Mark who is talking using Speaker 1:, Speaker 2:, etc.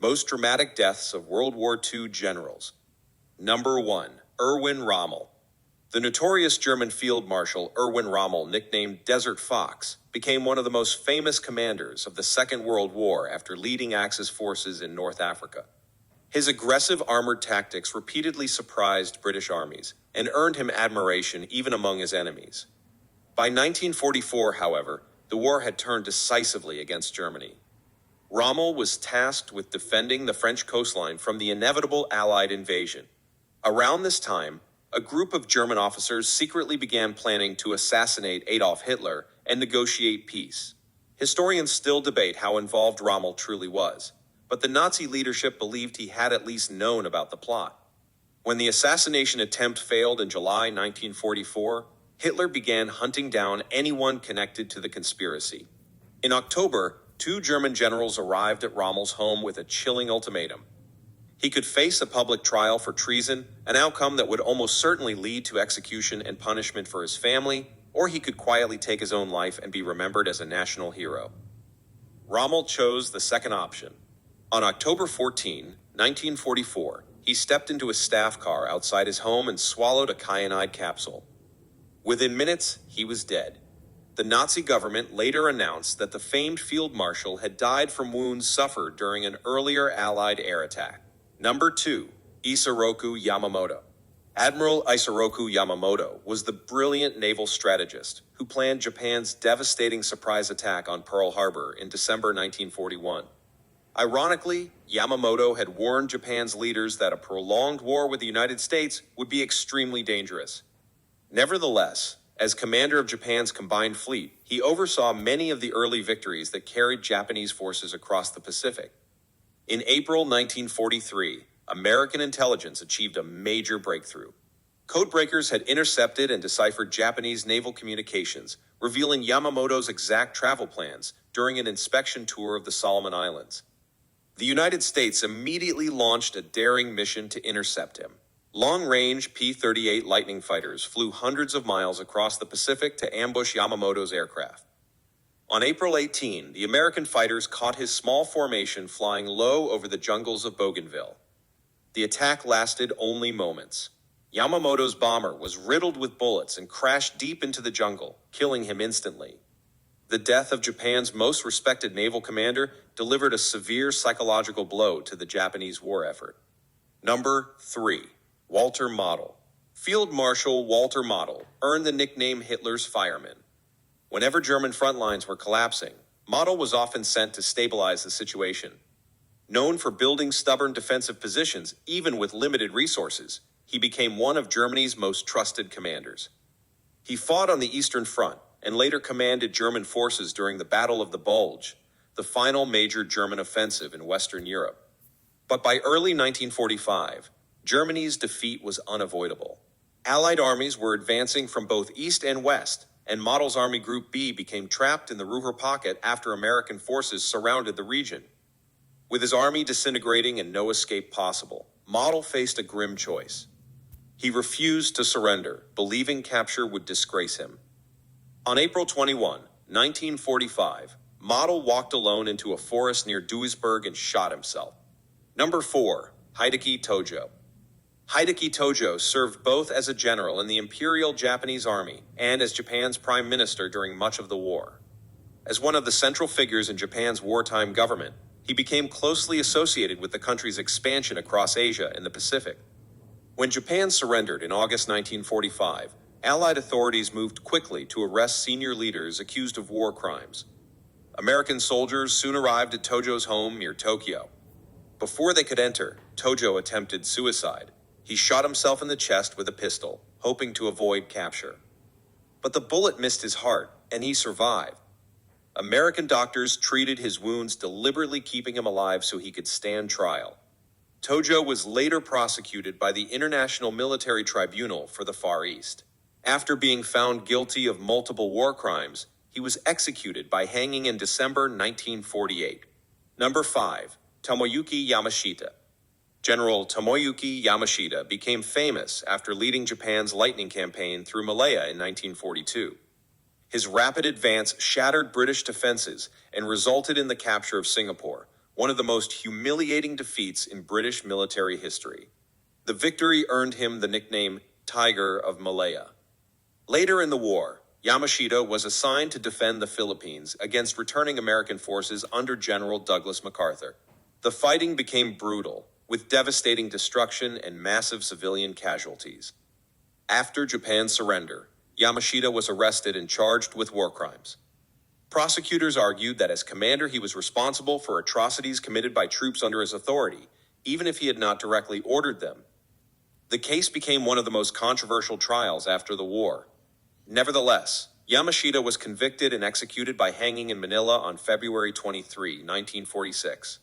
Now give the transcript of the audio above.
Speaker 1: Most dramatic deaths of World War II generals. Number 1. Erwin Rommel. The notorious German Field Marshal Erwin Rommel, nicknamed Desert Fox, became one of the most famous commanders of the Second World War after leading Axis forces in North Africa. His aggressive armored tactics repeatedly surprised British armies and earned him admiration even among his enemies. By 1944, however, the war had turned decisively against Germany. Rommel was tasked with defending the French coastline from the inevitable Allied invasion. Around this time, a group of German officers secretly began planning to assassinate Adolf Hitler and negotiate peace. Historians still debate how involved Rommel truly was, but the Nazi leadership believed he had at least known about the plot. When the assassination attempt failed in July 1944, Hitler began hunting down anyone connected to the conspiracy. In October, 2 German generals arrived at Rommel's home with a chilling ultimatum. He could face a public trial for treason, an outcome that would almost certainly lead to execution and punishment for his family, or he could quietly take his own life and be remembered as a national hero. Rommel chose the second option. On October 14, 1944, he stepped into a staff car outside his home and swallowed a cyanide capsule. Within minutes, he was dead. The Nazi government later announced that the famed field marshal had died from wounds suffered during an earlier Allied air attack. Number 2. Isoroku Yamamoto. Admiral Isoroku Yamamoto was the brilliant naval strategist who planned Japan's devastating surprise attack on Pearl Harbor in December 1941. Ironically, Yamamoto had warned Japan's leaders that a prolonged war with the United States would be extremely dangerous. Nevertheless, as commander of Japan's combined fleet, he oversaw many of the early victories that carried Japanese forces across the Pacific. In April 1943, American intelligence achieved a major breakthrough. Codebreakers had intercepted and deciphered Japanese naval communications, revealing Yamamoto's exact travel plans during an inspection tour of the Solomon Islands. The United States immediately launched a daring mission to intercept him. Long-range P-38 Lightning fighters flew hundreds of miles across the Pacific to ambush Yamamoto's aircraft. On April 18, the American fighters caught his small formation flying low over the jungles of Bougainville. The attack lasted only moments. Yamamoto's bomber was riddled with bullets and crashed deep into the jungle, killing him instantly. The death of Japan's most respected naval commander delivered a severe psychological blow to the Japanese war effort. Number 3. Walter Model. Field Marshal Walter Model earned the nickname Hitler's fireman. Whenever German front lines were collapsing, Model was often sent to stabilize the situation. Known for building stubborn defensive positions, even with limited resources, he became one of Germany's most trusted commanders. He fought on the Eastern Front and later commanded German forces during the Battle of the Bulge, the final major German offensive in Western Europe. But by early 1945, Germany's defeat was unavoidable. Allied armies were advancing from both east and west, and Model's Army Group B became trapped in the Ruhr Pocket after American forces surrounded the region. With his army disintegrating and no escape possible, Model faced a grim choice. He refused to surrender, believing capture would disgrace him. On April 21, 1945, Model walked alone into a forest near Duisburg and shot himself. Number 4. Hideki Tojo. Hideki Tojo served both as a general in the Imperial Japanese Army and as Japan's prime minister during much of the war. As one of the central figures in Japan's wartime government, he became closely associated with the country's expansion across Asia and the Pacific. When Japan surrendered in August 1945, Allied authorities moved quickly to arrest senior leaders accused of war crimes. American soldiers soon arrived at Tojo's home near Tokyo. Before they could enter, Tojo attempted suicide. He shot himself in the chest with a pistol, hoping to avoid capture. But the bullet missed his heart, and he survived. American doctors treated his wounds, deliberately keeping him alive so he could stand trial. Tojo was later prosecuted by the International Military Tribunal for the Far East. After being found guilty of multiple war crimes, he was executed by hanging in December 1948. Number 5. Tomoyuki Yamashita. General Tomoyuki Yamashita became famous after leading Japan's lightning campaign through Malaya in 1942. His rapid advance shattered British defenses and resulted in the capture of Singapore, one of the most humiliating defeats in British military history. The victory earned him the nickname Tiger of Malaya. Later in the war, Yamashita was assigned to defend the Philippines against returning American forces under General Douglas MacArthur. The fighting became brutal, with devastating destruction and massive civilian casualties. After Japan's surrender, Yamashita was arrested and charged with war crimes. Prosecutors argued that as commander he was responsible for atrocities committed by troops under his authority, even if he had not directly ordered them. The case became one of the most controversial trials after the war. Nevertheless, Yamashita was convicted and executed by hanging in Manila on February 23, 1946.